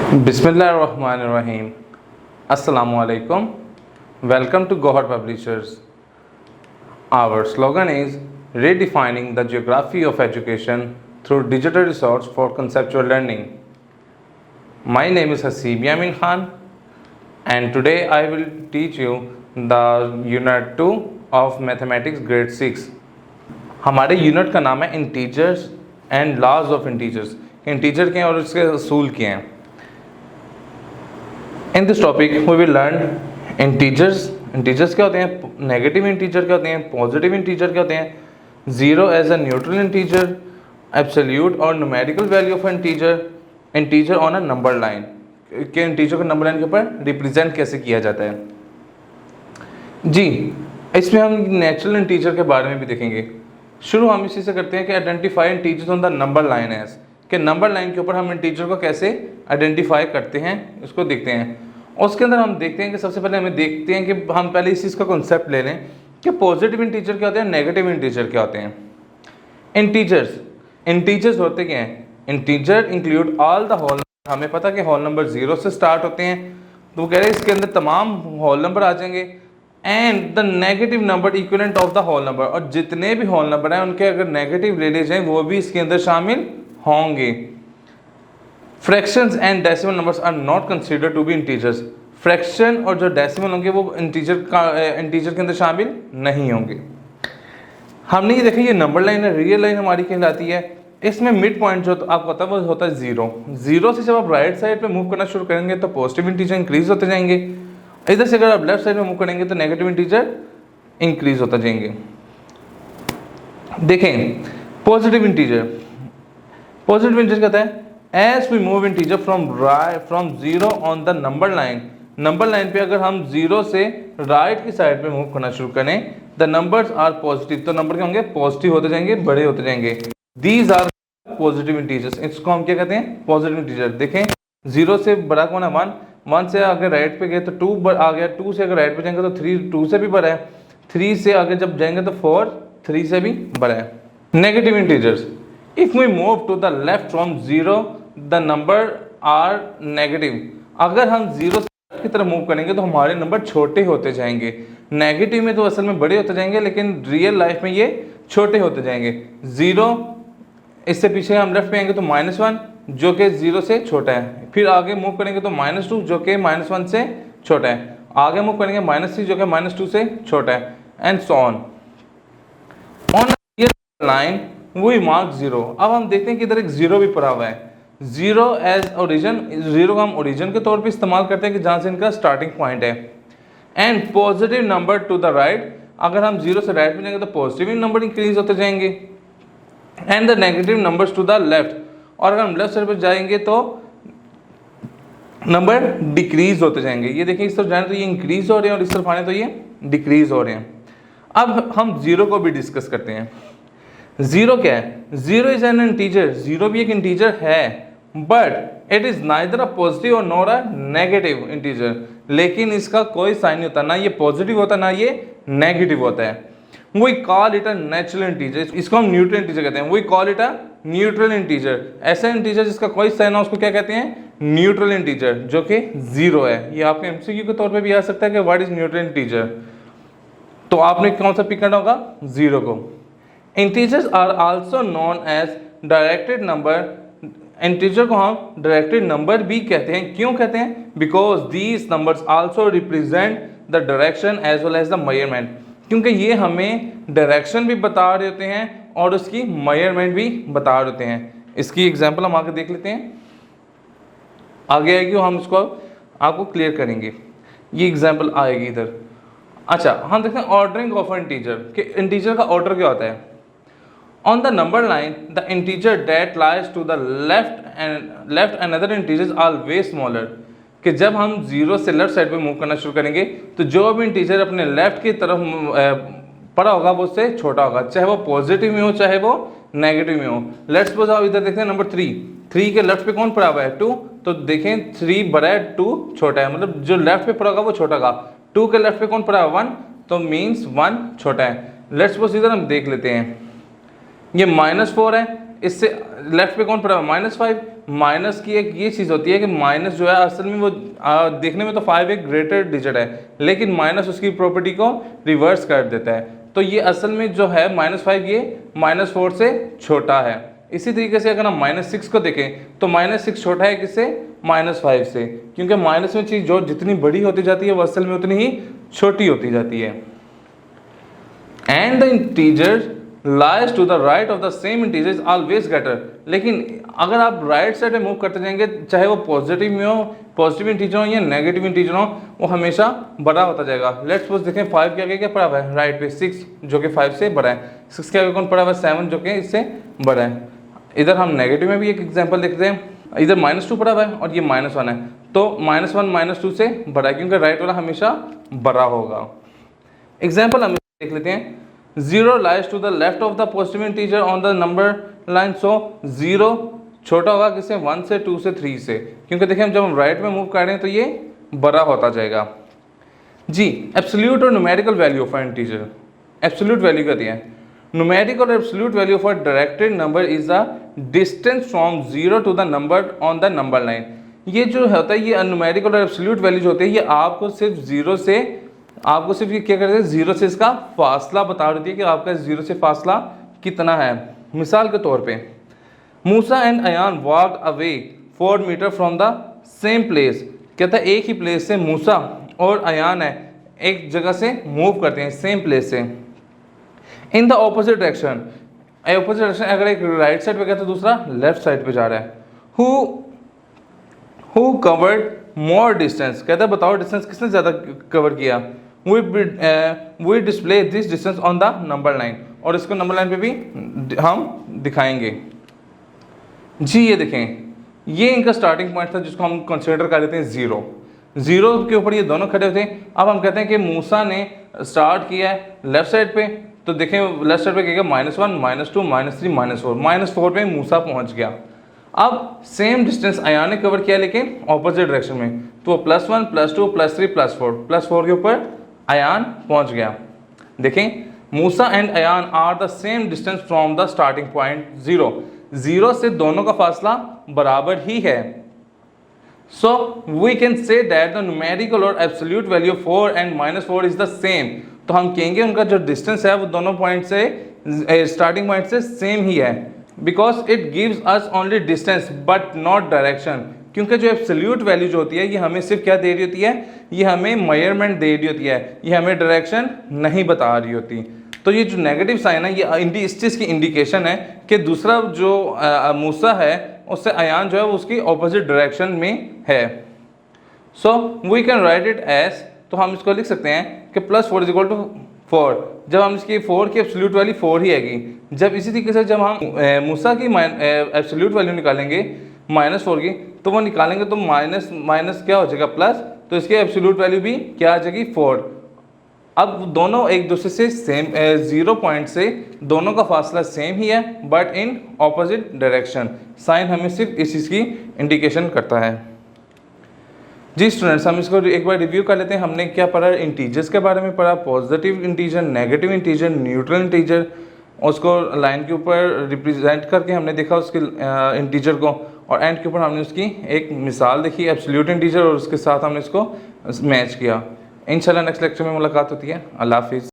Bismillahirrahmanirrahim. Assalamu alaikum. Welcome to Gohar Publishers. Our slogan is redefining the geography of education through digital resource for conceptual learning. My name is Haseeb Yamin Khan and today I will teach you the Unit 2 of Mathematics Grade 6. हमारे unit का नाम है integers and laws of integers. Integer क्या हैं और उसके असूल क्या हैं. In this topic we will learn integers क्या होते हैं, नेगेटिव इंटीजर क्या होते हैं, पॉजिटिव इंटीजर क्या होते हैं, zero as a neutral integer, absolute और numerical value of integer on a number line के इंटीजर को नंबर लाइन के ऊपर रिप्रेजेंट कैसे किया जाता है. जी, इसमें हम नेचुरल इंटीजर के बारे में भी देखेंगे. शुरू हम इसी से करते हैं कि identify integers on the number line as, कि नंबर लाइन के ऊपर हम इंटीजर को कैसे आइडेंटिफाई करते हैं, इसको देखते हैं. उसके अंदर हम देखते हैं कि सबसे पहले हमें देखते हैं कि हम पहले इस चीज़ का कॉन्सेप्ट ले लें कि पॉजिटिव इंटीजर क्या होते हैं, नेगेटिव इंटीजर क्या होते हैं. इंटीजर्स होते क्या हैं. Integer include all the whole. हमें पता कि होल नंबर 0 से स्टार्ट होते हैं, तो वो कह रहे हैं इसके अंदर तमाम होल नंबर आ जाएंगे. And the negative number equivalent of the whole number, और जितने भी होल नंबर हैं उनके अगर नेगेटिव ले जाएं वो भी इसके अंदर शामिल होंगे. Fractions and decimal numbers are not considered to be integers. Fraction और जो डेसिमल होंगे वो इंटीजर के अंदर शामिल नहीं होंगे. हमने ये देखा, ये नंबर लाइन है, रियल लाइन हमारी कहलाती है. इसमें मिड पॉइंट जो आपको पता है वो होता है जीरो से जब आप राइट साइड पे मूव करना शुरू करेंगे तो पॉजिटिव इंटीजर इंक्रीज होते जाएंगे. इधर से अगर आप लेफ्ट साइड में मूव करेंगे तो नेगेटिव इंटीजर इंक्रीज होता जाएंगे. देखें, पॉजिटिव इंटीजर कहता है as we move integer from zero on the number line पे अगर हम जीरो से राइट की साइड पे मूव करना शुरू करें, द नंबर्स आर पॉजिटिव, तो नंबर क्या होंगे, पॉजिटिव होते जाएंगे, बड़े होते जाएंगे. These are positive integers. इसको हम क्या कहते हैं, पॉजिटिव इंटीजर. देखें, जीरो से बड़ा कौन है, 1 से अगर राइट पे गए तो 2 आ गया, 2 से अगर राइट पे जाएंगे तो 3 2 से भी बड़ा है, 3 से आगे जब जाएंगे तो 4 3 से भी बड़ा है. Negative integers, if we move to the left from zero the number are negative. अगर हम जीरो की तरफ मूव करेंगे तो हमारे नंबर छोटे होते जाएंगे. नेगेटिव में तो असल में बड़े होते जाएंगे लेकिन रियल लाइफ में ये छोटे होते जाएंगे. जीरो, इससे पीछे हम लेफ्ट पे आएंगे तो -1 जो कि जीरो से छोटा है. फिर आगे मूव करेंगे तो -2 जो कि -1 से छोटा है. आगे मूव करेंगे -3 जो कि -2 से छोटा है, and so on. On line we mark 0. अब हम देखते हैं कि इधर एक 0 भी पड़ा हुआ है. जीरो एज ओरिजिन, जीरो को हम ओरिजिन के तौर पे इस्तेमाल करते हैं कि जहाँ से इनका स्टार्टिंग पॉइंट है. And positive number two the right, अगर हम जीरो से राइट में जाएंगे तो पॉजिटिव नंबर इंक्रीज होते जाएंगे. And the negative numbers to the left, और अगर हम लेफ्ट साइड पर जाएंगे तो नंबर डिक्रीज होते जाएंगे. ये देखिए, इस तरफ जाने तो ये इंक्रीज हो रहे हैं और इस तरफ आने तो ये डिक्रीज हो रहे हैं. अब हम जीरो को भी डिस्कस करते हैं. जीरो क्या है, zero is an integer. Zero भी एक इंटीजर है, but it is neither a positive और नॉर अ नेगेटिव इंटीजर. लेकिन इसका कोई साइन नहीं होता, ना ये पॉजिटिव होता ना ये नेगेटिव होता है. We call it a natural integer. इसको हम न्यूट्रल इंटीजर कहते हैं. We call it a neutral integer. ऐसा इंटीजर जिसका कोई साइन हो उसको क्या कहते हैं, न्यूट्रल इंटीजर, जो कि जीरो है. ये आपके एमसीक्यू के तौर पे भी आ सकता है कि व्हाट इज न्यूट्रल इंटीजर, तो आपने कौन सा पिक करना होगा, जीरो को. Integers are also known as directed number. Integer को हम डायरेक्टेड नंबर भी कहते हैं. क्यों कहते हैं, because these numbers also represent the direction as well as the measurement. क्योंकि ये हमें डायरेक्शन भी बता रहे होते हैं और उसकी मेजरमेंट भी बता रहे होते हैं. इसकी एग्जांपल हम आगे देख लेते हैं, आगे आएगी हम इसको आपको क्लियर करेंगे. ये एग्जांपल आएगी इधर. अच्छा, हम देखते हैं ऑर्डरिंग ऑफ इंटीजर, कि इंटीजर का ऑर्डर क्या होता है. On the number line, the integer that lies to the left another integer is always smaller. कि जब हम जीरो से लेफ्ट साइड पे मूव करना शुरू करेंगे तो जो भी इंटीजर अपने लेफ्ट की तरफ पड़ा होगा वो उससे छोटा होगा, चाहे वो पॉजिटिव में हो चाहे वो नेगेटिव में हो. लेट्स सपोज आप इधर देखते हैं नंबर 3 के लेफ्ट पे कौन पड़ा हुआ है, 2. तो देखें 3 बड़ा है, 2 छोटा है, मतलब जो लेफ्ट पे पड़ा होगा वो छोटा होगा. 2 के लेफ्ट पे कौन पड़ा है, 1, तो मीन्स 1 छोटा है. लेट्स सपोज इधर हम देख लेते हैं, ये -4 है, इससे लेफ्ट पे कौन पड़ा हुआ है -5। माइनस की एक ये चीज़ होती है कि माइनस जो है असल में वो देखने में तो 5 एक ग्रेटर डिजिट है, लेकिन माइनस उसकी प्रॉपर्टी को रिवर्स कर देता है। तो ये असल में जो है -5 ये -4 से छोटा है। इसी तरीके से अगर हम -6 को देखें तो -6 छोटा है किससे, -5 से, क्योंकि माइनस में चीज़ जो जितनी बड़ी होती जाती है वो असल में उतनी ही छोटी होती जाती है। And the integer lies to the right of the same integer is always greater. लेकिन अगर आप राइट साइड में मूव करते जाएंगे, चाहे वो पॉजिटिव में हो, पॉजिटिव इंटीजर हो या नेगेटिव इंटीजर हो, वो हमेशा बड़ा होता जाएगा। लेट्स सपोज देखें 5 के आगे क्या पड़ा हुआ है राइट पे 6 जो कि 5 से बड़ा है, 6 के आगे कौन पड़ा हुआ है 7 जो कि इससे बड़ा है। इधर हम नेगेटिव में भी एक एग्जांपल देखते हैं, इधर -2 पड़ा हुआ है और ये -1 है, तो -1 -2 से बड़ा है क्योंकि राइट वाला हमेशा बड़ा होगा। एग्जांपल हम देख लेते हैं। 0 lies to the left of the positive integer on the number line, so 0 छोटा होगा किससे, 1 से 2 से 3 से, क्योंकि देखिए हम जब हम राइट में मूव कर रहे हैं तो ये बड़ा होता जाएगा जी। एब्सोल्यूट और numerical value of integer, absolute value कहते हैं। न्यूमेरिक और absolute value for directed number is the distance from 0 to the number on the number line. ये जो होता है ये न्यूमेरिक और एब्सोल्यूट वैल्यू जो होते हैं ये आपको सिर्फ 0 से, आपको सिर्फ ये क्या करते हैं 0 से इसका फासला बता देती है कि आपका 0 से फासला कितना है। मिसाल के तौर पे Musa and Ayaan walk away 4 metre from the same place. कहता है एक ही प्लेस से मूसा और अयान है एक जगह से मूव करते हैं सेम प्लेस से, in the opposite direction. Opposite direction अगर एक राइट साइड पे गया तो दूसरा लेफ्ट साइड पे जा रहा है। हु कवर्ड मोर डिस्टेंस, कहता है बताओ डिस्टेंस किसने ज़्यादा कवर किया। We display this distance on the number line, और इसको नंबर लाइन पे भी हम दिखाएंगे जी। ये देखें ये इनका स्टार्टिंग पॉइंट था जिसको हम कंसिडर कर लेते हैं 0। 0 के ऊपर ये दोनों खड़े होते हैं। अब हम कहते हैं कि मूसा ने स्टार्ट किया है लेफ्ट साइड पे, तो देखें लेफ्ट साइड पे क्या -1 -2 -3 -4 पे मूसा पहुंच गया। अब सेम डिस्टेंस अयान ने कवर किया लेकिन ऑपोजिट डायरेक्शन में, तो +1 +2 +3 +4 के ऊपर अयान पहुंच गया। देखें Musa and Ayaan are the same distance from the starting point 0 से दोनों का फासला बराबर ही है। So we can say that the numerical और absolute value 4 and -4 is the same. तो हम कहेंगे उनका जो डिस्टेंस है वो दोनों पॉइंट से स्टार्टिंग पॉइंट से सेम ही है, because it gives us only distance but not direction. क्योंकि जो एब्सोल्यूट वैल्यू जो होती है ये हमें सिर्फ क्या दे रही होती है, ये हमें मेजरमेंट दे रही होती है, ये हमें डायरेक्शन नहीं बता रही होती। तो ये जो नेगेटिव साइन है ये इस चीज़ की इंडिकेशन है कि दूसरा जो मूसा है उससे अयान जो है वो उसकी ऑपोजिट डायरेक्शन में है। So we can write it as, तो हम इसको लिख सकते हैं कि +4 = 4। जब हम इसकी 4 की एब्सोल्यूट वैल्यू 4 ही आएगी। जब इसी तरीके से जब हम मूसा की एब्सोल्यूट वैल्यू निकालेंगे -4 की, तो वो निकालेंगे तो माइनस क्या हो जाएगा प्लस, तो इसकी एब्सोल्यूट वैल्यू भी क्या आ जाएगी 4। अब दोनों एक दूसरे से सेम 0 पॉइंट से दोनों का फासला सेम ही है but in opposite direction. Sign हमें सिर्फ इस चीज़ की इंडिकेशन करता है जी। स्टूडेंट्स हम इसको एक बार रिव्यू कर लेते हैं। हमने क्या पढ़ा, इंटीजर्स के बारे में पढ़ा, positive integer, negative integer, neutral integer, उसको लाइन के ऊपर रिप्रेजेंट करके हमने देखा उसके इंटीजर को, और एंड के ऊपर हमने उसकी एक मिसाल देखी एब्सोल्यूट इंटीजर और उसके साथ हमने इसको मैच किया। इंशाल्लाह नेक्स्ट लेक्चर में मुलाकात होती है। अल्लाह हाफिज़।